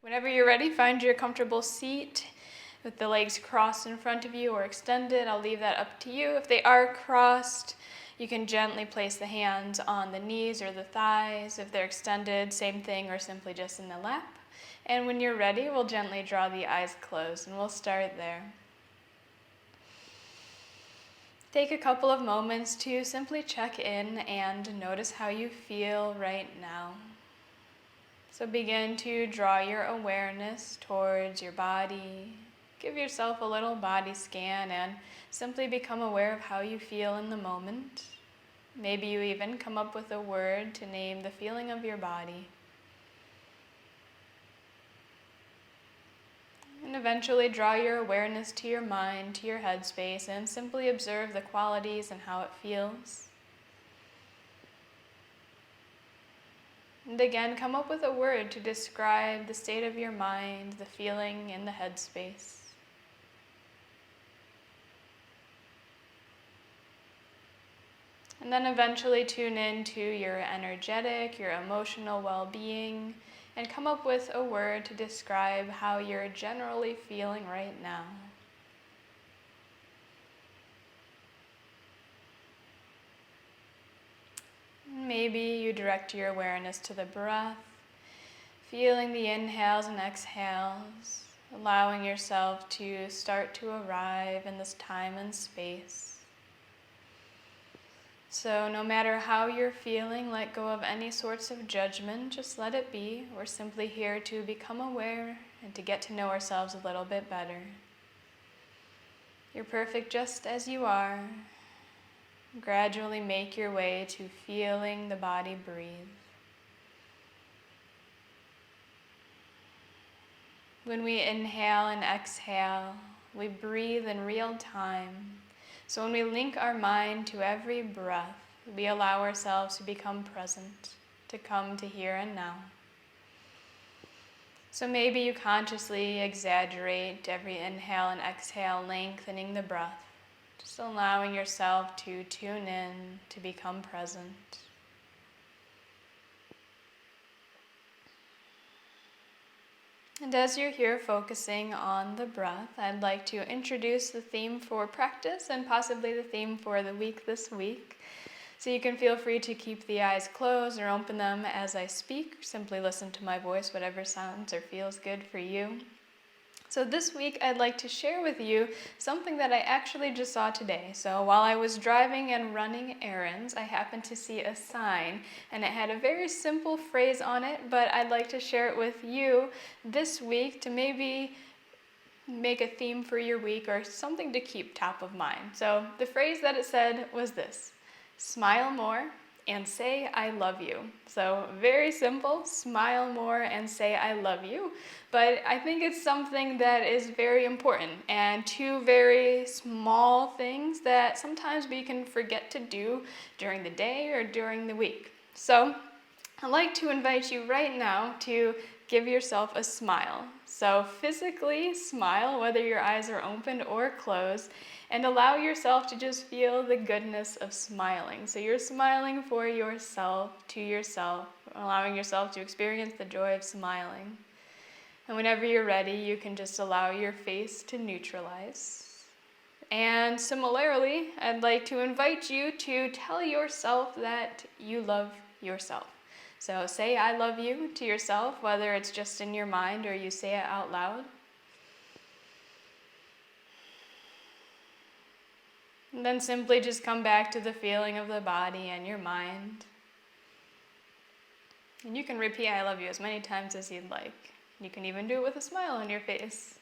Whenever you're ready, find your comfortable seat with the legs crossed in front of you or extended. I'll leave that up to you. If they are crossed, you can gently place the hands on the knees or the thighs. If they're extended, same thing, or simply just in the lap. And when you're ready, we'll gently draw the eyes closed, and we'll start there. Take a couple of moments to simply check in and notice how you feel right now. So begin to draw your awareness towards your body. Give yourself a little body scan and simply become aware of how you feel in the moment. Maybe you even come up with a word to name the feeling of your body. And eventually draw your awareness to your mind, to your headspace, and simply observe the qualities and how it feels. And again, come up with a word to describe the state of your mind, the feeling in the headspace. And then eventually tune into your energetic, your emotional well-being, and come up with a word to describe how you're generally feeling right now. Maybe you direct your awareness to the breath, feeling the inhales and exhales, allowing yourself to start to arrive in this time and space. So no matter how you're feeling, let go of any sorts of judgment, just let it be. We're simply here to become aware and to get to know ourselves a little bit better. You're perfect just as you are. Gradually make your way to feeling the body breathe. When we inhale and exhale, we breathe in real time. So when we link our mind to every breath, we allow ourselves to become present, to come to here and now. So maybe you consciously exaggerate every inhale and exhale, lengthening the breath. Just allowing yourself to tune in, to become present. And as you're here focusing on the breath, I'd like to introduce the theme for practice and possibly the theme for the week this week. So you can feel free to keep the eyes closed or open them as I speak. Simply listen to my voice, whatever sounds or feels good for you. So this week, I'd like to share with you something that I actually just saw today. So while I was driving and running errands, I happened to see a sign, and it had a very simple phrase on it, but I'd like to share it with you this week to maybe make a theme for your week or something to keep top of mind. So the phrase that it said was this: smile more and say I love you. So very simple, smile more and say I love you. But I think it's something that is very important, and two very small things that sometimes we can forget to do during the day or during the week. So I'd like to invite you right now to give yourself a smile. So physically smile, whether your eyes are open or closed, and allow yourself to just feel the goodness of smiling. So you're smiling for yourself, to yourself, allowing yourself to experience the joy of smiling. And whenever you're ready, you can just allow your face to neutralize. And similarly, I'd like to invite you to tell yourself that you love yourself. So say I love you to yourself, whether it's just in your mind or you say it out loud. And then simply just come back to the feeling of the body and your mind. And you can repeat I love you as many times as you'd like. You can even do it with a smile on your face.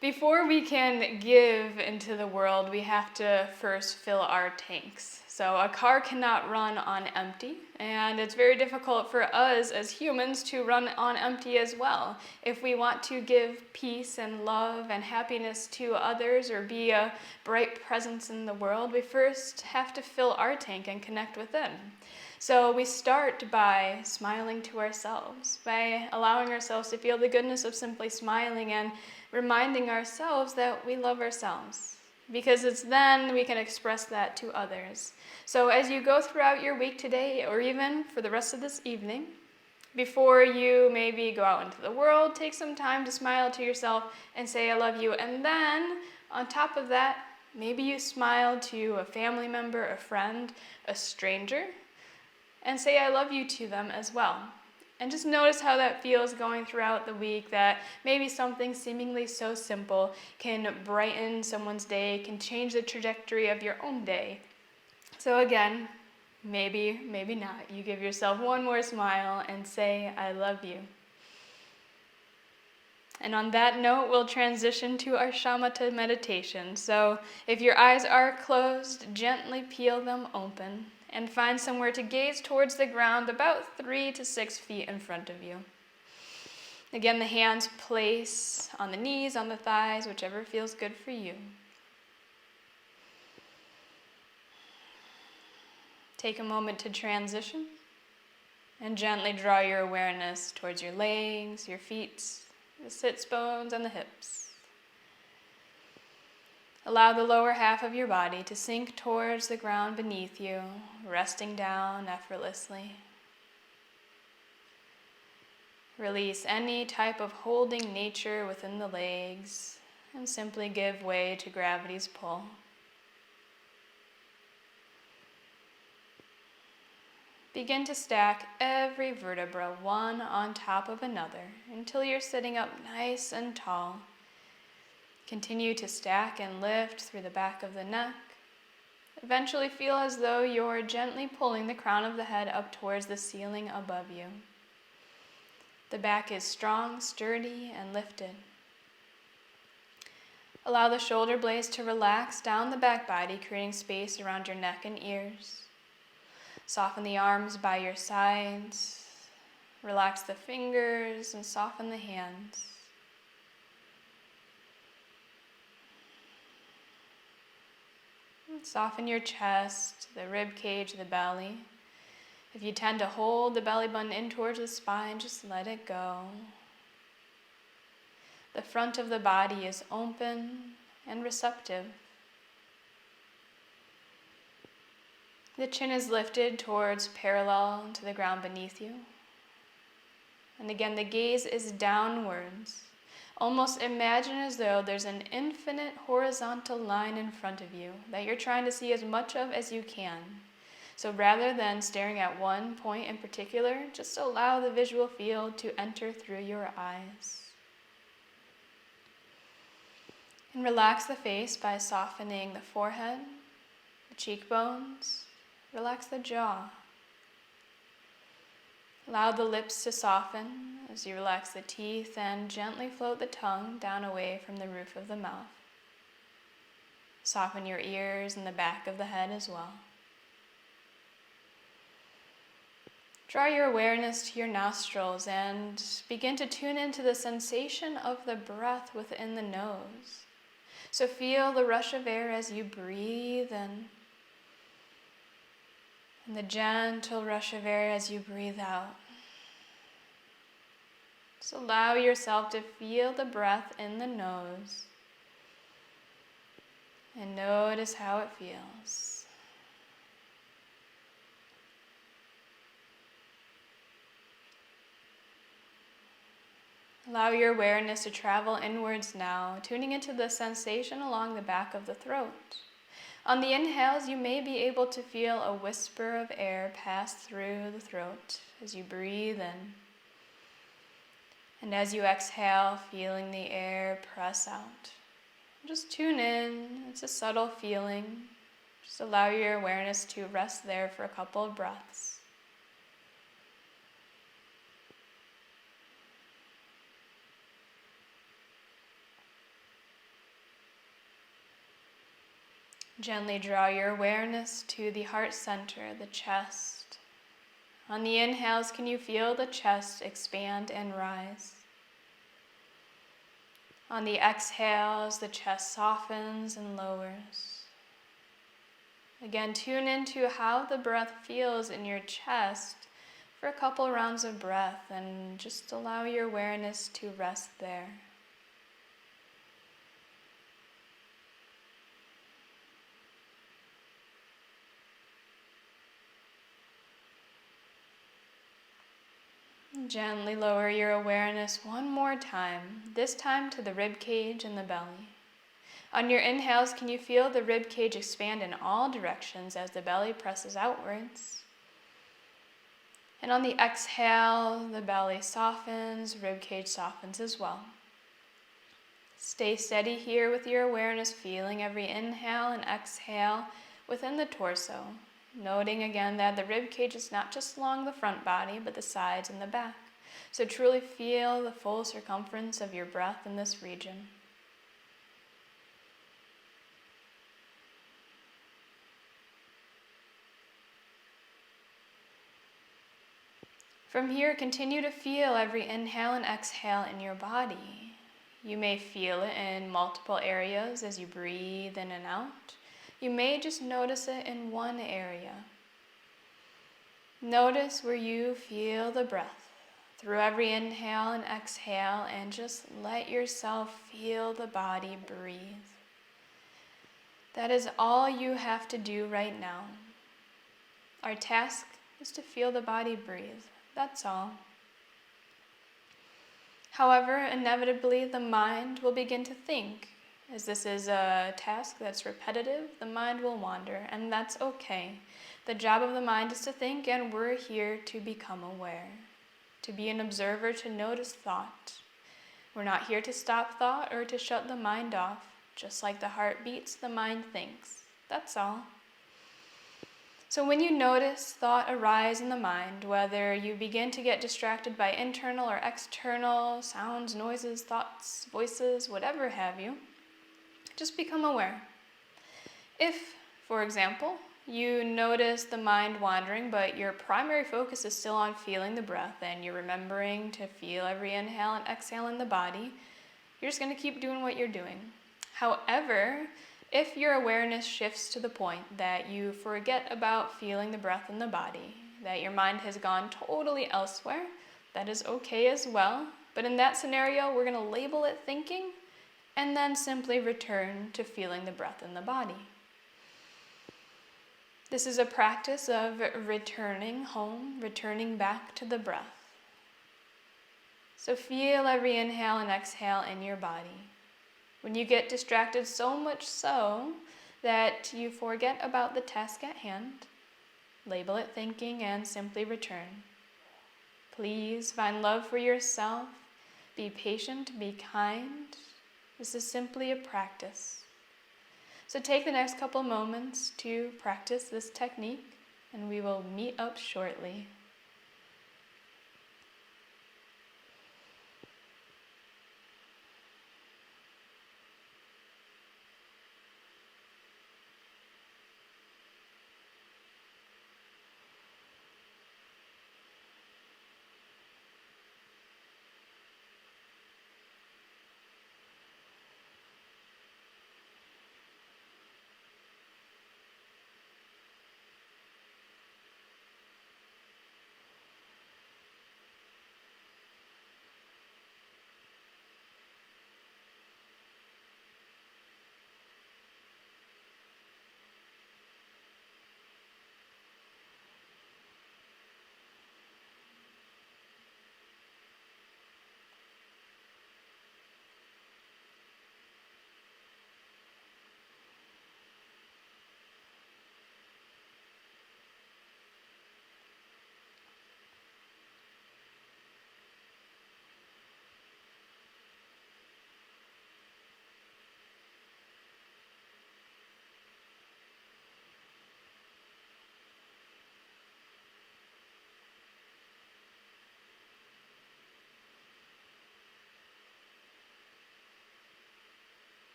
Before we can give into the world, we have to first fill our tanks. So a car cannot run on empty, and it's very difficult for us as humans to run on empty as well. If we want to give peace and love and happiness to others or be a bright presence in the world, we first have to fill our tank and connect within. So we start by smiling to ourselves, by allowing ourselves to feel the goodness of simply smiling and reminding ourselves that we love ourselves, because it's then we can express that to others. So as you go throughout your week today, or even for the rest of this evening, Before you maybe go out into the world, take some time to smile to yourself and say, I love you. And then, on top of that, maybe you smile to a family member, a friend, a stranger, and say, I love you to them as well. And just notice how that feels going throughout the week, that maybe something seemingly so simple can brighten someone's day, can change the trajectory of your own day. So again, maybe not. You give yourself one more smile and say, I love you. And on that note, we'll transition to our shamatha meditation. So if your eyes are closed, gently peel them open and find somewhere to gaze towards the ground about 3 to 6 feet in front of you. Again, the hands place on the knees, on the thighs, whichever feels good for you. Take a moment to transition and gently draw your awareness towards your legs, your feet, the sits bones, and the hips. Allow the lower half of your body to sink towards the ground beneath you, resting down effortlessly. Release any type of holding nature within the legs and simply give way to gravity's pull. Begin to stack every vertebra one on top of another until you're sitting up nice and tall. Continue to stack and lift through the back of the neck. Eventually feel as though you're gently pulling the crown of the head up towards the ceiling above you. The back is strong, sturdy, and lifted. Allow the shoulder blades to relax down the back body, creating space around your neck and ears. Soften the arms by your sides. Relax the fingers and soften the hands. Soften your chest, the rib cage, the belly. If you tend to hold the belly button in towards the spine, just let it go. The front of the body is open and receptive. The chin is lifted towards parallel to the ground beneath you. And again, the gaze is downwards. Almost imagine as though there's an infinite horizontal line in front of you that you're trying to see as much of as you can. So rather than staring at one point in particular, just allow the visual field to enter through your eyes. And relax the face by softening the forehead, the cheekbones. Relax the jaw. Allow the lips to soften as you relax the teeth and gently float the tongue down away from the roof of the mouth. Soften your ears and the back of the head as well. Draw your awareness to your nostrils and begin to tune into the sensation of the breath within the nose. So feel the rush of air as you breathe in, and the gentle rush of air as you breathe out. So allow yourself to feel the breath in the nose and notice how it feels. Allow your awareness to travel inwards now, tuning into the sensation along the back of the throat. On the inhales, you may be able to feel a whisper of air pass through the throat as you breathe in. And as you exhale, feeling the air press out. Just tune in. It's a subtle feeling. Just allow your awareness to rest there for a couple of breaths. Gently draw your awareness to the heart center, the chest. On the inhales, can you feel the chest expand and rise? On the exhales, the chest softens and lowers. Again, tune into how the breath feels in your chest for a couple rounds of breath and just allow your awareness to rest there. Gently lower your awareness one more time, this time to the rib cage and the belly. On your inhales, can you feel the rib cage expand in all directions as the belly presses outwards? And on the exhale, the belly softens, rib cage softens as well. Stay steady here with your awareness, feeling every inhale and exhale within the torso. Noting again that the rib cage is not just along the front body, but the sides and the back. So truly feel the full circumference of your breath in this region. From here, continue to feel every inhale and exhale in your body. You may feel it in multiple areas as you breathe in and out. You may just notice it in one area. Notice where you feel the breath through every inhale and exhale, and just let yourself feel the body breathe. That is all you have to do right now. Our task is to feel the body breathe. That's all. However, inevitably the mind will begin to think. As this is a task that's repetitive, the mind will wander, and that's okay. The job of the mind is to think, and we're here to become aware, to be an observer, to notice thought. We're not here to stop thought or to shut the mind off. Just like the heart beats, the mind thinks. That's all. So when you notice thought arise in the mind, whether you begin to get distracted by internal or external sounds, noises, thoughts, voices, whatever have you, just become aware. If, for example, you notice the mind wandering, but your primary focus is still on feeling the breath, and you're remembering to feel every inhale and exhale in the body, you're just going to keep doing what you're doing. However, if your awareness shifts to the point that you forget about feeling the breath in the body, that your mind has gone totally elsewhere, that is okay as well. But in that scenario, we're going to label it thinking and then simply return to feeling the breath in the body. This is a practice of returning home, returning back to the breath. So feel every inhale and exhale in your body. When you get distracted so much so that you forget about the task at hand, label it thinking and simply return. Please find love for yourself. Be patient, be kind. This is simply a practice. So take the next couple moments to practice this technique, and we will meet up shortly.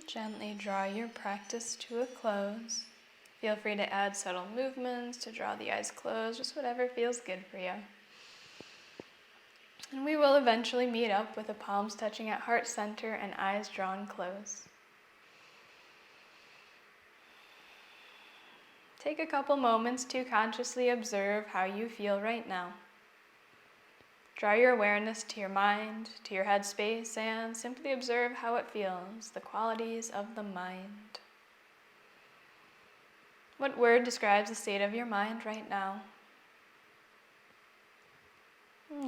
Gently draw your practice to a close. Feel free to add subtle movements to draw the eyes closed, just whatever feels good for you. And we will eventually meet up with the palms touching at heart center and eyes drawn close. Take a couple moments to consciously observe how you feel right now. Draw your awareness to your mind, to your headspace, and simply observe how it feels, the qualities of the mind. What word describes the state of your mind right now?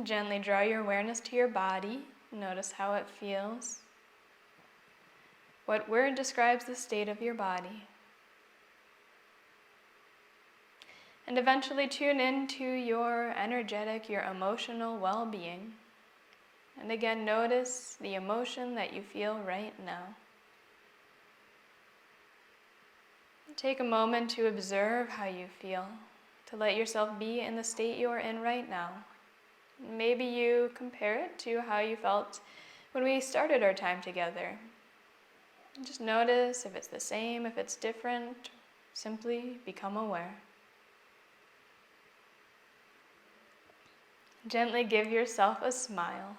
Gently draw your awareness to your body. Notice how it feels. What word describes the state of your body? And eventually tune into your energetic, your emotional well-being. And again, notice the emotion that you feel right now. Take a moment to observe how you feel, to let yourself be in the state you're in right now. Maybe you compare it to how you felt when we started our time together. Just notice if it's the same, if it's different. Simply become aware. Gently give yourself a smile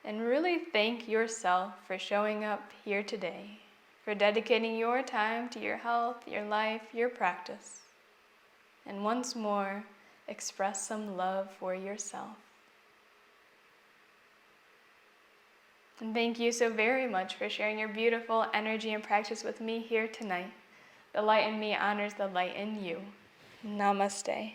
and really thank yourself for showing up here today, for dedicating your time to your health, your life, your practice. And once more, express some love for yourself. And thank you so very much for sharing your beautiful energy and practice with me here tonight. The light in me honors the light in you. Namaste.